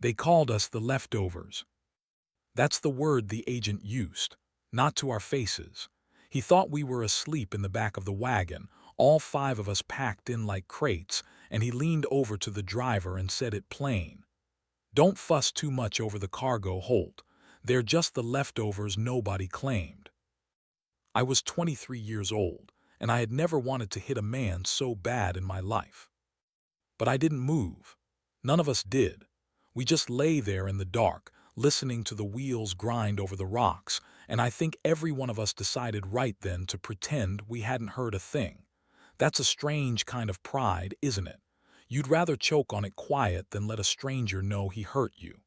They called us the leftovers. That's the word the agent used, not to our faces. He thought we were asleep in the back of the wagon, all five of us packed in like crates, and he leaned over to the driver and said it plain. "Don't fuss too much over the cargo, Holt. They're just the leftovers nobody claimed." I was 23 years old, and I had never wanted to hit a man so bad in my life. But I didn't move. None of us did. We just lay there in the dark, listening to the wheels grind over the rocks, and I think every one of us decided right then to pretend we hadn't heard a thing. That's a strange kind of pride, isn't it? You'd rather choke on it quiet than let a stranger know he hurt you.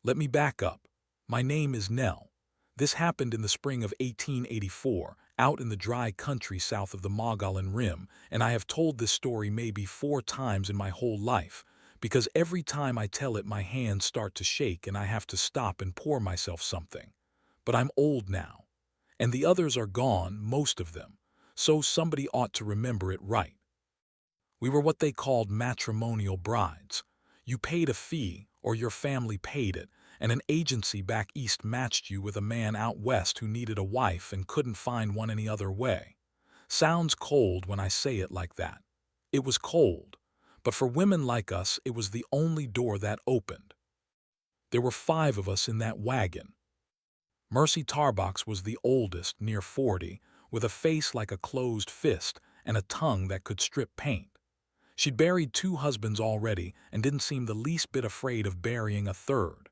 Let me back up. My name is Nell. This happened in the spring of 1884, out in the dry country south of the Mogollon Rim, and I have told this story maybe 4 times in my whole life, because every time I tell it my hands start to shake and I have to stop and pour myself something. But I'm old now, and the others are gone, most of them, so somebody ought to remember it right. We were what they called matrimonial brides. You paid a fee, or your family paid it, and an agency back east matched you with a man out west who needed a wife and couldn't find one any other way. Sounds cold when I say it like that. It was cold, but for women like us it was the only door that opened. There were 5 of us in that wagon. Mercy Tarbox was the oldest, near 40, with a face like a closed fist and a tongue that could strip paint. She'd buried 2 husbands already and didn't seem the least bit afraid of burying a third.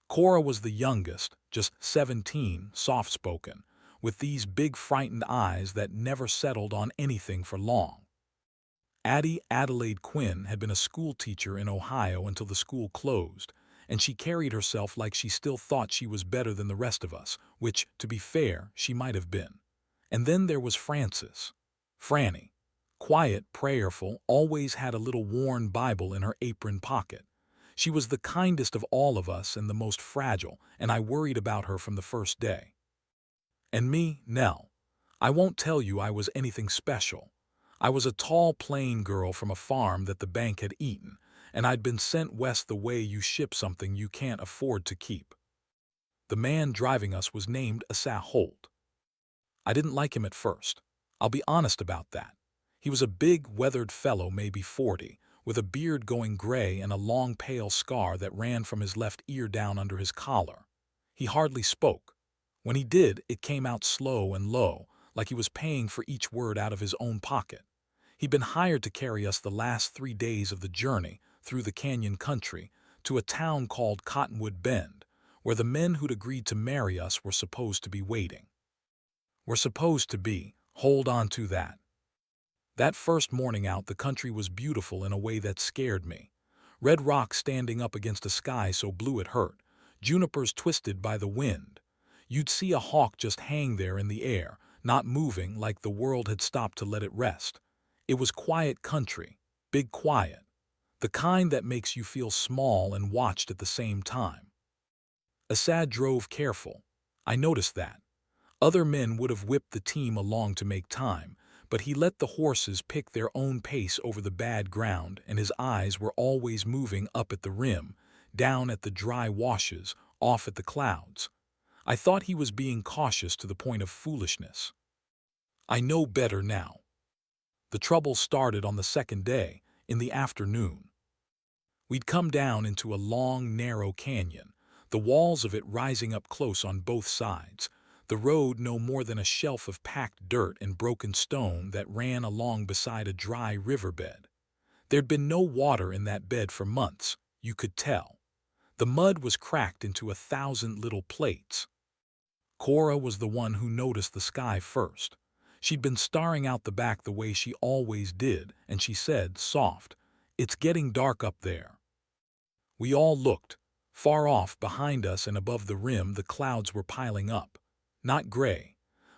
Cora was the youngest, just 17, soft-spoken, with these big frightened eyes that never settled on anything for long. Addie Adelaide Quinn had been a school teacher in Ohio until the school closed, and she carried herself like she still thought she was better than the rest of us, which, to be fair, she might have been. And then there was Frances. Franny. Quiet, prayerful, always had a little worn Bible in her apron pocket. She was the kindest of all of us and the most fragile, and I worried about her from the first day. And me, Nell. I won't tell you I was anything special. I was a tall, plain girl from a farm that the bank had eaten, and I'd been sent west the way you ship something you can't afford to keep. The man driving us was named Asa Holt. I didn't like him at first. I'll be honest about that. He was a big, weathered fellow, maybe 40, with a beard going gray and a long pale scar that ran from his left ear down under his collar. He hardly spoke. When he did, it came out slow and low, like he was paying for each word out of his own pocket. He'd been hired to carry us the last 3 days of the journey through the canyon country to a town called Cottonwood Bend, where the men who'd agreed to marry us were supposed to be waiting. Were supposed to be, hold on to that. That first morning out, the country was beautiful in a way that scared me. Red rocks standing up against a sky so blue it hurt, junipers twisted by the wind. You'd see a hawk just hang there in the air, not moving, like the world had stopped to let it rest. It was quiet country, big quiet, the kind that makes you feel small and watched at the same time. Assad drove careful. I noticed that. Other men would have whipped the team along to make time, but he let the horses pick their own pace over the bad ground, and his eyes were always moving up at the rim, down at the dry washes, off at the clouds. I thought he was being cautious to the point of foolishness. I know better now. The trouble started on the second day, in the afternoon. We'd come down into a long, narrow canyon, the walls of it rising up close on both sides, the road no more than a shelf of packed dirt and broken stone that ran along beside a dry riverbed. There'd been no water in that bed for months, you could tell. The mud was cracked into 1,000 little plates. Cora was the one who noticed the sky first. She'd been staring out the back the way she always did, and she said, soft, "It's getting dark up there." We all looked. Far off, behind us and above the rim, the clouds were piling up. Not gray,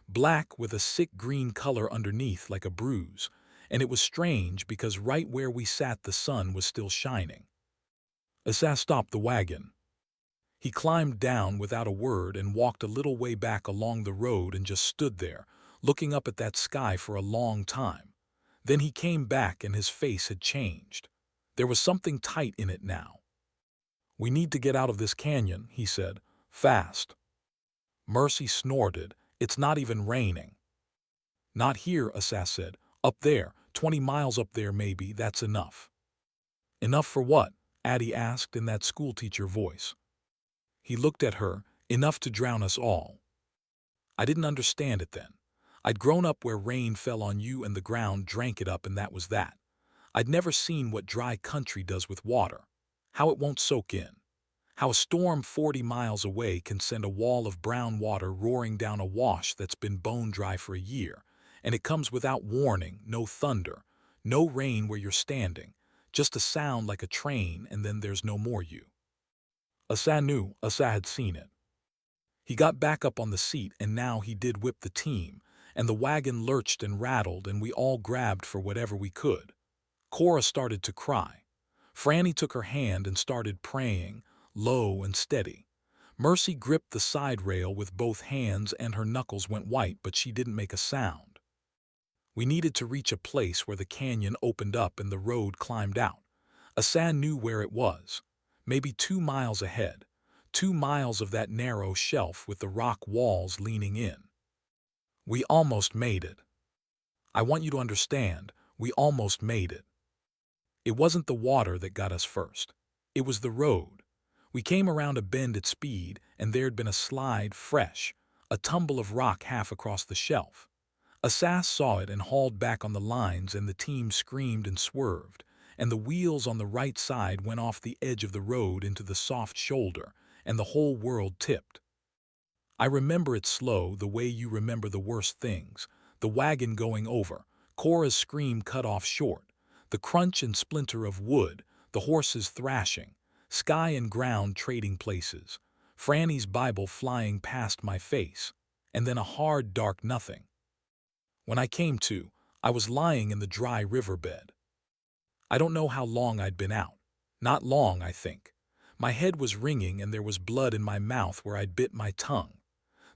black with a sick green color underneath like a bruise, and it was strange because right where we sat the sun was still shining. Asa stopped the wagon. He climbed down without a word and walked a little way back along the road and just stood there, looking up at that sky for a long time. Then he came back and his face had changed. There was something tight in it now. We need to get out of this canyon, he said. Fast. Mercy snorted. It's not even raining. Not here, Asa said. Up there, 20 miles up there maybe, that's enough. Enough for what? Addie asked in that schoolteacher voice. He looked at her. Enough to drown us all. I didn't understand it then. I'd grown up where rain fell on you and the ground drank it up and that was that. I'd never seen what dry country does with water. How it won't soak in. How a storm 40 miles away can send a wall of brown water roaring down a wash that's been bone dry for a year, and it comes without warning, no thunder, no rain where you're standing, just a sound like a train and then there's no more you. Asa knew. Asa had seen it. He got back up on the seat and now he did whip the team, and the wagon lurched and rattled and we all grabbed for whatever we could. Cora started to cry. Franny took her hand and started praying, low and steady. Mercy gripped the side rail with both hands and her knuckles went white, but she didn't make a sound. We needed to reach a place where the canyon opened up and the road climbed out. Asa knew where it was. Maybe 2 miles ahead. 2 miles of that narrow shelf with the rock walls leaning in. We almost made it. I want you to understand, we almost made it. It wasn't the water that got us first. It was the road. We came around a bend at speed, and there'd been a slide fresh, a tumble of rock half across the shelf. Asas saw it and hauled back on the lines, and the team screamed and swerved, and the wheels on the right side went off the edge of the road into the soft shoulder, and the whole world tipped. I remember it slow, the way you remember the worst things, the wagon going over, Cora's scream cut off short, the crunch and splinter of wood, the horses thrashing, sky and ground trading places, Franny's Bible flying past my face, and then a hard, dark nothing. When I came to, I was lying in the dry riverbed. I don't know how long I'd been out. Not long, I think. My head was ringing and there was blood in my mouth where I'd bit my tongue.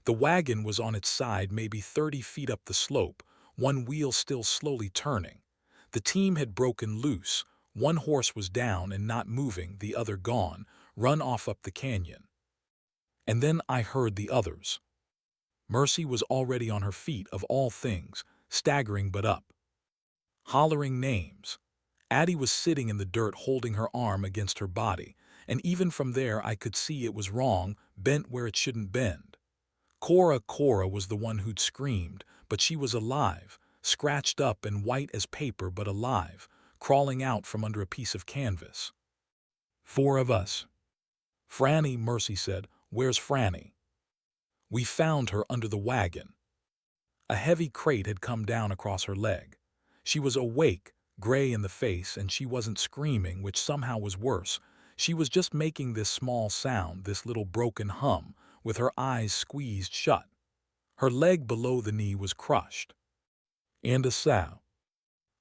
The wagon was on its side maybe 30 feet up the slope, one wheel still slowly turning. The team had broken loose. One horse was down and not moving, the other gone, run off up the canyon. And then I heard the others. Mercy was already on her feet, of all things, staggering but up. Hollering names. Addie was sitting in the dirt holding her arm against her body, and even from there I could see it was wrong, bent where it shouldn't bend. Cora was the one who'd screamed, but she was alive, scratched up and white as paper but alive, crawling out from under a piece of canvas. 4 of us. Franny, Mercy said. Where's Franny? We found her under the wagon. A heavy crate had come down across her leg. She was awake, gray in the face, and she wasn't screaming, which somehow was worse. She was just making this small sound, this little broken hum, with her eyes squeezed shut. Her leg below the knee was crushed. And Asa.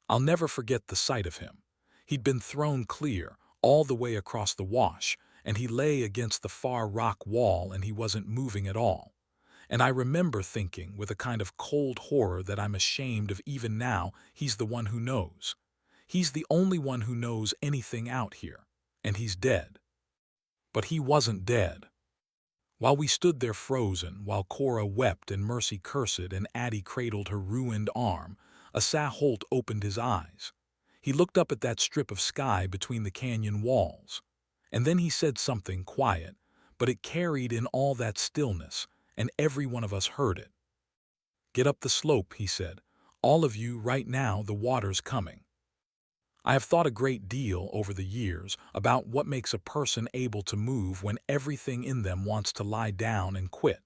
I'll never forget the sight of him. He'd been thrown clear, all the way across the wash, and he lay against the far rock wall and he wasn't moving at all. And I remember thinking with a kind of cold horror that I'm ashamed of even now, he's the one who knows. He's the only one who knows anything out here, and he's dead. But he wasn't dead. While we stood there frozen, while Cora wept and Mercy cursed and Addie cradled her ruined arm, Asa Holt opened his eyes. He looked up at that strip of sky between the canyon walls. And then he said something quiet, but it carried in all that stillness, and every one of us heard it. Get up the slope, he said. All of you, right now, the water's coming. I have thought a great deal over the years about what makes a person able to move when everything in them wants to lie down and quit.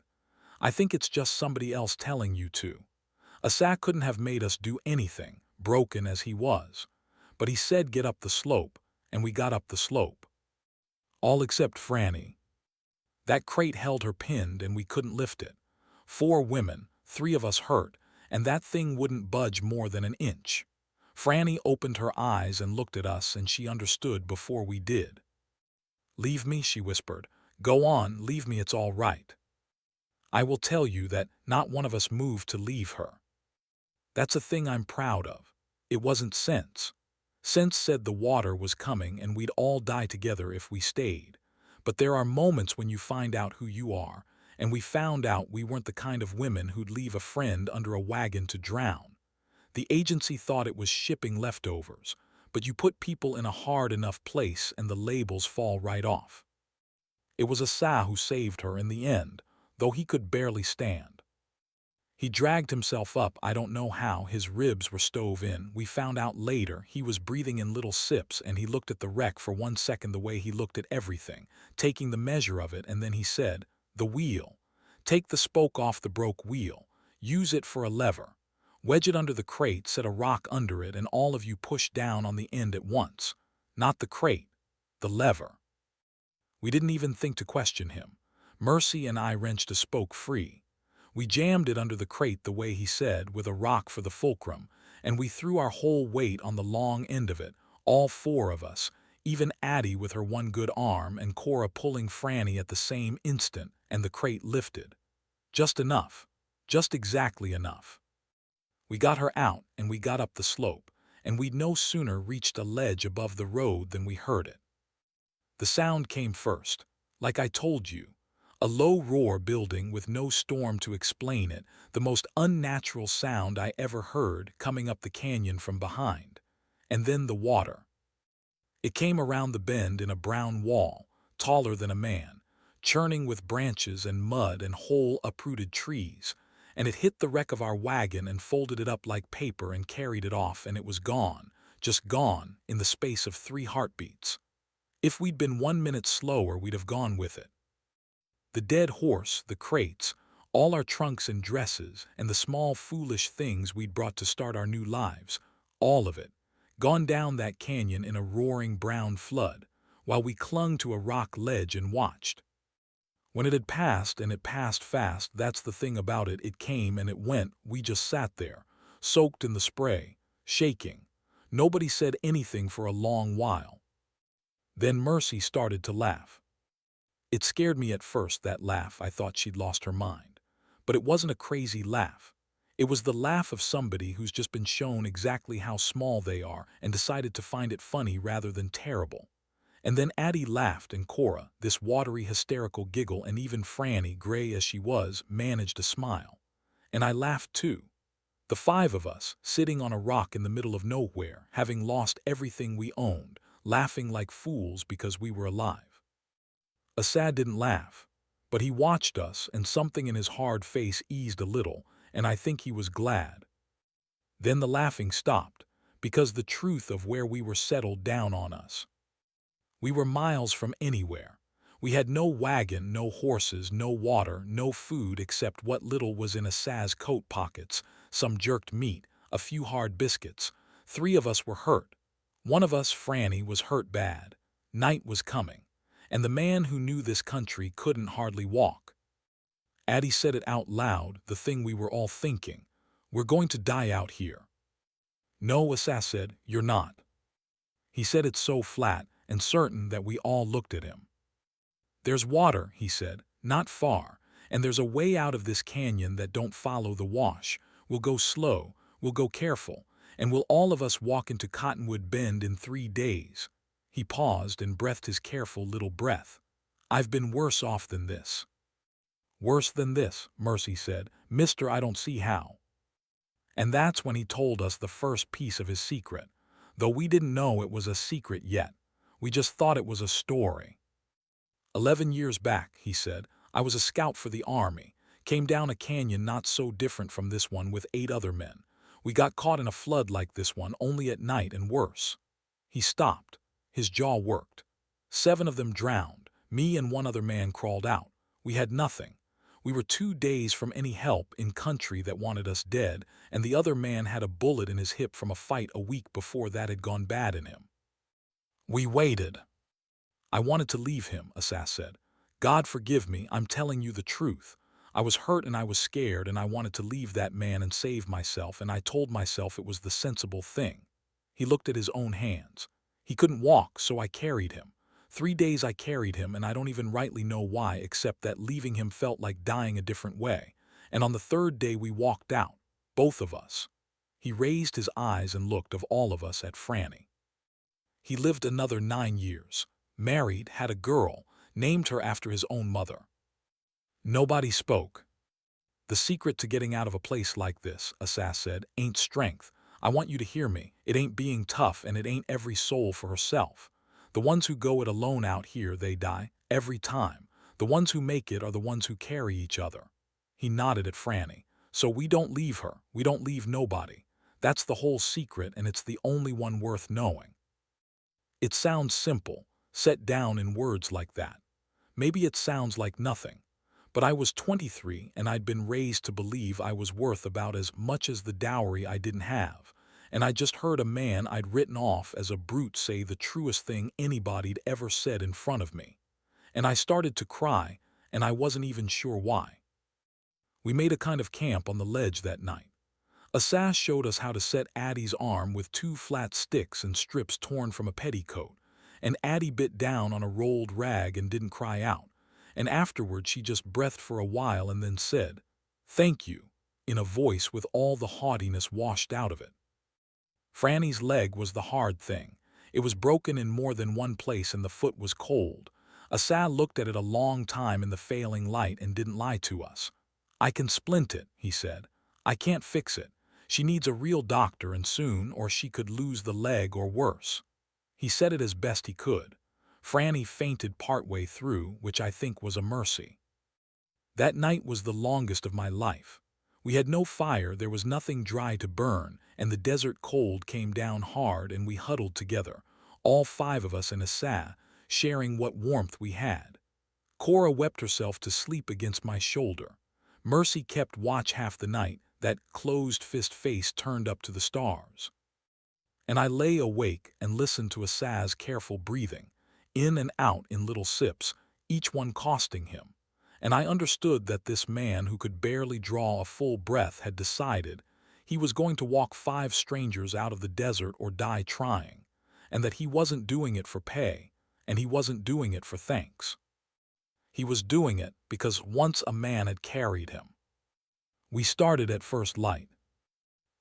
I think it's just somebody else telling you to. Asa couldn't have made us do anything, broken as he was. But he said get up the slope, and we got up the slope. All except Franny. That crate held her pinned and we couldn't lift it. 4 women, 3 of us hurt, and that thing wouldn't budge more than an inch. Franny opened her eyes and looked at us, and she understood before we did. Leave me, she whispered. Go on, leave me, it's all right. I will tell you that not one of us moved to leave her. That's a thing I'm proud of. It wasn't sense. Sense said the water was coming and we'd all die together if we stayed. But there are moments when you find out who you are, and we found out we weren't the kind of women who'd leave a friend under a wagon to drown. The agency thought it was shipping leftovers, but you put people in a hard enough place and the labels fall right off. It was Asa who saved her in the end, though he could barely stand. He dragged himself up, I don't know how, his ribs were stove in. We found out later he was breathing in little sips, and he looked at the wreck for 1 second the way he looked at everything, taking the measure of it, and then he said, "The wheel. Take the spoke off the broke wheel. Use it for a lever. Wedge it under the crate, set a rock under it, and all of you push down on the end at once. Not the crate, the lever." We didn't even think to question him. Mercy and I wrenched a spoke free. We jammed it under the crate the way he said, with a rock for the fulcrum, and we threw our whole weight on the long end of it, all four of us, even Addie with her one good arm and Cora pulling Franny at the same instant, and the crate lifted. Just enough. Just exactly enough. We got her out, and we got up the slope, and we'd no sooner reached a ledge above the road than we heard it. The sound came first, like I told you. A low roar building with no storm to explain it, the most unnatural sound I ever heard coming up the canyon from behind. And then the water. It came around the bend in a brown wall, taller than a man, churning with branches and mud and whole uprooted trees, and it hit the wreck of our wagon and folded it up like paper and carried it off, and it was gone, just gone, in the space of 3 heartbeats. If we'd been 1 minute slower, we'd have gone with it. The dead horse, the crates, all our trunks and dresses, and the small foolish things we'd brought to start our new lives, all of it, gone down that canyon in a roaring brown flood, while we clung to a rock ledge and watched. When it had passed, and it passed fast, that's the thing about it, it came and it went, we just sat there, soaked in the spray, shaking. Nobody said anything for a long while. Then Mercy started to laugh. It scared me at first, that laugh. I thought she'd lost her mind. But it wasn't a crazy laugh. It was the laugh of somebody who's just been shown exactly how small they are and decided to find it funny rather than terrible. And then Addie laughed, and Cora, this watery, hysterical giggle, and even Franny, gray as she was, managed a smile. And I laughed too. The 5 of us, sitting on a rock in the middle of nowhere, having lost everything we owned, laughing like fools because we were alive. Assad didn't laugh, but he watched us, and something in his hard face eased a little, and I think he was glad. Then the laughing stopped, because the truth of where we were settled down on us. We were miles from anywhere. We had no wagon, no horses, no water, no food except what little was in Assad's coat pockets, some jerked meat, a few hard biscuits. 3 of us were hurt. One of us, Franny, was hurt bad. Night was coming, and the man who knew this country couldn't hardly walk. Addie said it out loud, the thing we were all thinking. We're going to die out here. No, Asa said, you're not. He said it so flat and certain that we all looked at him. There's water, he said, not far, and there's a way out of this canyon that don't follow the wash. We'll go slow, we'll go careful, and we'll all of us walk into Cottonwood Bend in 3 days. He paused and breathed his careful little breath. I've been worse off than this. Worse than this, Mercy said. Mister, I don't see how. And that's when he told us the first piece of his secret, though we didn't know it was a secret yet. We just thought it was a story. 11 years back, he said, I was a scout for the army, came down a canyon not so different from this one with 8 other men. We got caught in a flood like this one, only at night and worse. He stopped. His jaw worked. 7 of them drowned. Me and 1 other man crawled out. We had nothing. We were 2 days from any help in country that wanted us dead, and the other man had a bullet in his hip from a fight a week before that had gone bad in him. We waited. I wanted to leave him, Asa said. God forgive me, I'm telling you the truth. I was hurt and I was scared, and I wanted to leave that man and save myself, and I told myself it was the sensible thing. He looked at his own hands. He couldn't walk, so I carried him. 3 days I carried him, and I don't even rightly know why, except that leaving him felt like dying a different way. And on the 3rd day we walked out, both of us. He raised his eyes and looked, of all of us, at Franny. He lived another 9 years. Married, had a girl, named her after his own mother. Nobody spoke. "The secret to getting out of a place like this," Asas said, "ain't strength. I want you to hear me. It ain't being tough, and it ain't every soul for herself. The ones who go it alone out here, they die, every time. The ones who make it are the ones who carry each other." He nodded at Franny. "So we don't leave her. We don't leave nobody. That's the whole secret, and it's the only one worth knowing." It sounds simple, set down in words like that. Maybe it sounds like nothing. But I was 23 and I'd been raised to believe I was worth about as much as the dowry I didn't have, and I just heard a man I'd written off as a brute say the truest thing anybody'd ever said in front of me. And I started to cry, and I wasn't even sure why. We made a kind of camp on the ledge that night. Asas showed us how to set Addie's arm with 2 flat sticks and strips torn from a petticoat, and Addie bit down on a rolled rag and didn't cry out. And afterward she just breathed for a while and then said, "Thank you," in a voice with all the haughtiness washed out of it. Franny's leg was the hard thing. It was broken in more than one place and the foot was cold. Asas looked at it a long time in the failing light and didn't lie to us. "I can splint it," he said. "I can't fix it. She needs a real doctor and soon, or she could lose the leg or worse." He said it as best he could. Franny fainted partway through, which I think was a mercy. That night was the longest of my life. We had no fire, there was nothing dry to burn, and the desert cold came down hard and we huddled together, all 5 of us in Asas, sharing what warmth we had. Cora wept herself to sleep against my shoulder. Mercy kept watch half the night, that closed-fist face turned up to the stars. And I lay awake and listened to Asas's careful breathing, in and out in little sips, each one costing him. And I understood that this man who could barely draw a full breath had decided he was going to walk 5 strangers out of the desert or die trying, and that he wasn't doing it for pay, and he wasn't doing it for thanks. He was doing it because once a man had carried him. We started at first light.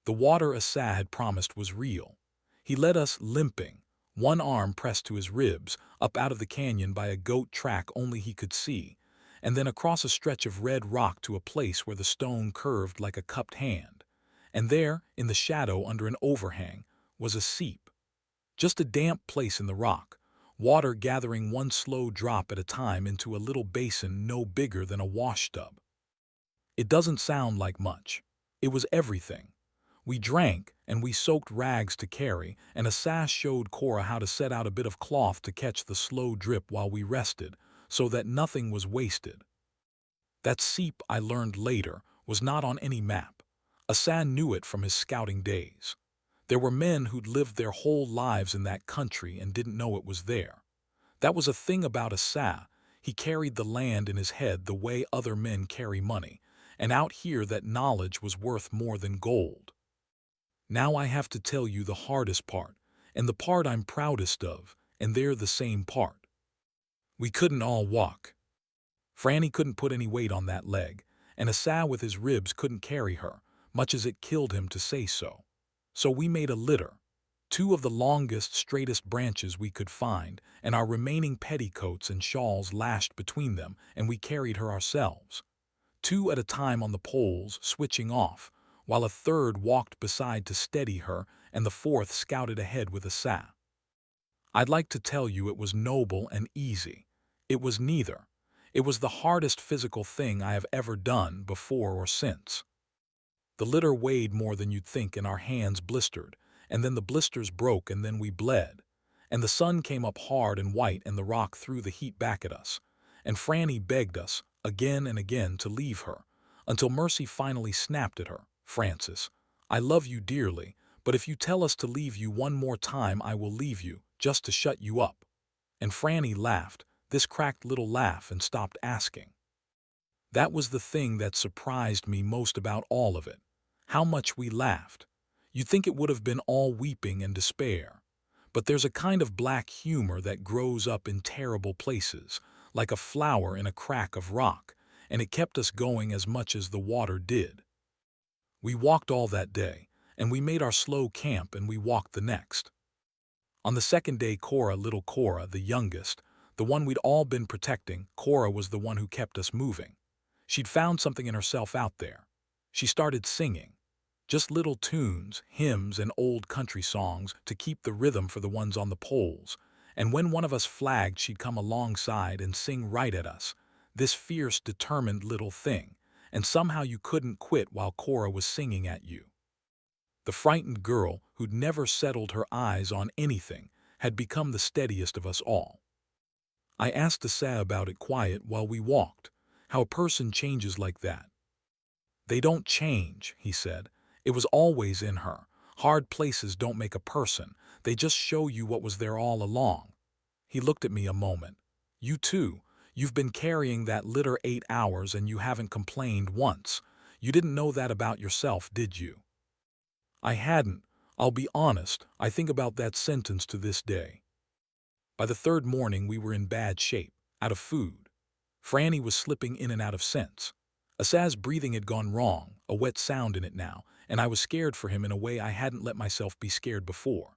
The water Asas had promised was real. He led us limping, one arm pressed to his ribs, up out of the canyon by a goat track only he could see, and then across a stretch of red rock to a place where the stone curved like a cupped hand. And there, in the shadow under an overhang, was a seep. Just a damp place in the rock, water gathering one slow drop at a time into a little basin no bigger than a washtub. It doesn't sound like much. It was everything. We drank, and we soaked rags to carry, and Asas showed Cora how to set out a bit of cloth to catch the slow drip while we rested, so that nothing was wasted. That seep, I learned later, was not on any map. Asas knew it from his scouting days. There were men who'd lived their whole lives in that country and didn't know it was there. That was a thing about Asas. He carried the land in his head the way other men carry money, and out here that knowledge was worth more than gold. Now I have to tell you the hardest part, and the part I'm proudest of, and they're the same part. We couldn't all walk. Franny couldn't put any weight on that leg, and Asas with his ribs couldn't carry her, much as it killed him to say so. So we made a litter, 2 of the longest, straightest branches we could find, and our remaining petticoats and shawls lashed between them, and we carried her ourselves. 2 at a time on the poles, switching off, while a 3rd walked beside to steady her, and the 4th scouted ahead with Asas. I'd like to tell you it was noble and easy. It was neither. It was the hardest physical thing I have ever done before or since. The litter weighed more than you'd think and our hands blistered, and then the blisters broke and then we bled. And the sun came up hard and white and the rock threw the heat back at us. And Franny begged us, again and again, to leave her, until Mercy finally snapped at her. "Frances, I love you dearly, but if you tell us to leave you one more time I will leave you, just to shut you up." And Franny laughed, this cracked little laugh, and stopped asking. That was the thing that surprised me most about all of it. How much we laughed. You'd think it would have been all weeping and despair. But there's a kind of black humor that grows up in terrible places, like a flower in a crack of rock, and it kept us going as much as the water did. We walked all that day, and we made our slow camp and we walked the next. On the 2nd day Cora, little Cora, the youngest, The one we'd all been protecting, Cora, was the one who kept us moving. She'd found something in herself out there. She started singing. Just little tunes, hymns, and old country songs to keep the rhythm for the ones on the poles. And when one of us flagged, she'd come alongside and sing right at us. This fierce, determined little thing. And somehow you couldn't quit while Cora was singing at you. The frightened girl, who'd never settled her eyes on anything, had become the steadiest of us all. I asked Asa about it quiet while we walked, how a person changes like that. They don't change, he said. It was always in her. Hard places don't make a person. They just show you what was there all along. He looked at me a moment. You too. You've been carrying that litter 8 hours and you haven't complained once. You didn't know that about yourself, did you? I hadn't. I'll be honest, I think about that sentence to this day. By the third morning we were in bad shape, out of food. Franny was slipping in and out of sense. Asa's breathing had gone wrong, a wet sound in it now, and I was scared for him in a way I hadn't let myself be scared before.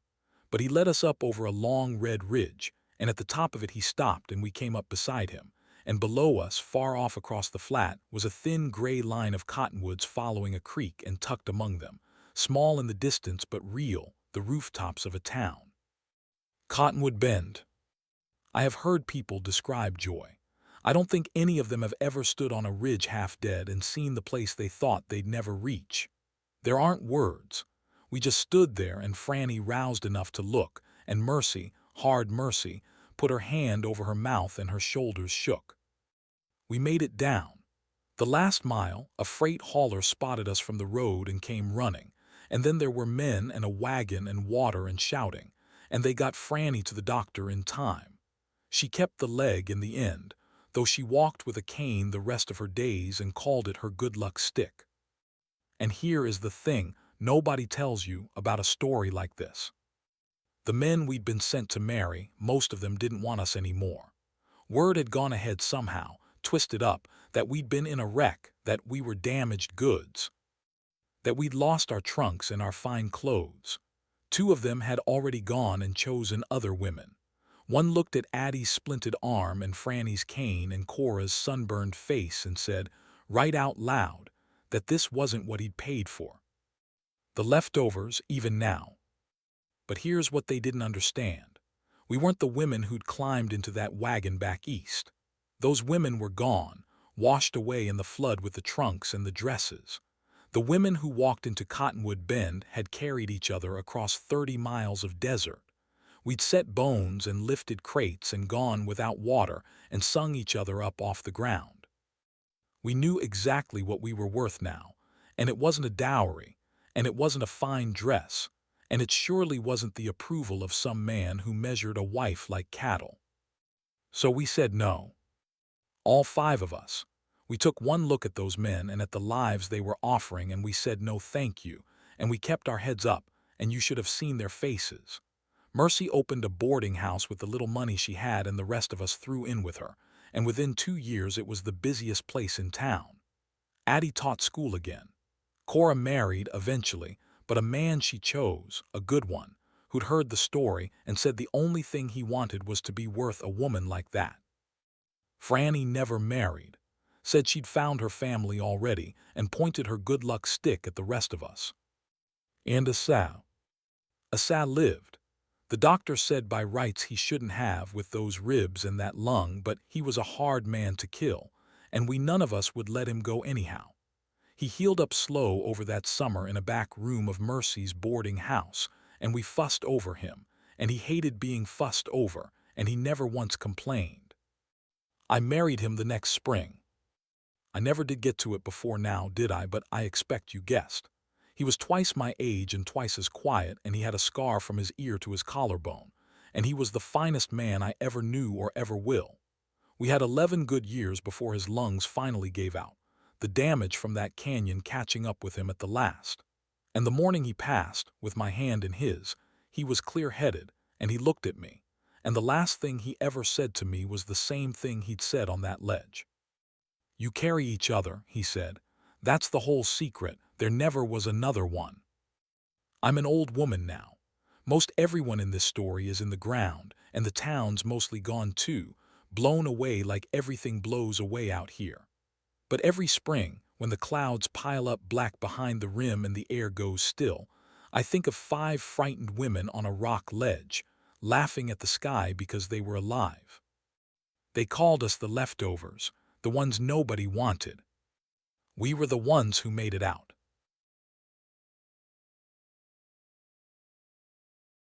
But he led us up over a long red ridge, and at the top of it he stopped and we came up beside him. And below us, far off across the flat, was a thin gray line of cottonwoods following a creek and tucked among them, small in the distance but real, the rooftops of a town. Cottonwood Bend. I have heard people describe joy. I don't think any of them have ever stood on a ridge half dead and seen the place they thought they'd never reach. There aren't words. We just stood there and Franny roused enough to look, and Mercy, hard Mercy, put her hand over her mouth and her shoulders shook. We made it down. The last mile, a freight hauler spotted us from the road and came running, and then there were men and a wagon and water and shouting, and they got Franny to the doctor in time. She kept the leg in the end, though she walked with a cane the rest of her days and called it her good luck stick. And here is the thing nobody tells you about a story like this. The men we'd been sent to marry, most of them didn't want us anymore. Word had gone ahead somehow, twisted up, that we'd been in a wreck, that we were damaged goods, that we'd lost our trunks and our fine clothes. 2 of them had already gone and chosen other women. One looked at Addie's splinted arm and Franny's cane and Cora's sunburned face and said, right out loud, that this wasn't what he'd paid for. The leftovers, even now. But here's what they didn't understand. We weren't the women who'd climbed into that wagon back east. Those women were gone, washed away in the flood with the trunks and the dresses. The women who walked into Cottonwood Bend had carried each other across 30 miles of desert. We'd set bones and lifted crates and gone without water and sung each other up off the ground. We knew exactly what we were worth now, and it wasn't a dowry, and it wasn't a fine dress, and it surely wasn't the approval of some man who measured a wife like cattle. So we said no. All 5 of us. We took one look at those men and at the lives they were offering, and we said no thank you, and we kept our heads up, and you should have seen their faces. Mercy opened a boarding house with the little money she had and the rest of us threw in with her, and within 2 years it was the busiest place in town. Addie taught school again. Cora married, eventually, but a man she chose, a good one, who'd heard the story and said the only thing he wanted was to be worth a woman like that. Franny never married, said she'd found her family already, and pointed her good luck stick at the rest of us. And Asa lived. The doctor said by rights he shouldn't have with those ribs and that lung, but he was a hard man to kill, and we none of us would let him go anyhow. He healed up slow over that summer in a back room of Mercy's boarding house, and we fussed over him, and he hated being fussed over, and he never once complained. I married him the next spring. I never did get to it before now, did I? But I expect you guessed. He was twice my age and twice as quiet, and he had a scar from his ear to his collarbone, and he was the finest man I ever knew or ever will. We had 11 good years before his lungs finally gave out, the damage from that canyon catching up with him at the last. And the morning he passed, with my hand in his, he was clear-headed, and he looked at me, and the last thing he ever said to me was the same thing he'd said on that ledge. You carry each other, he said. That's the whole secret. There never was another one. I'm an old woman now. Most everyone in this story is in the ground, and the town's mostly gone too, blown away like everything blows away out here. But every spring, when the clouds pile up black behind the rim and the air goes still, I think of 5 frightened women on a rock ledge, laughing at the sky because they were alive. They called us the leftovers, the ones nobody wanted. We were the ones who made it out.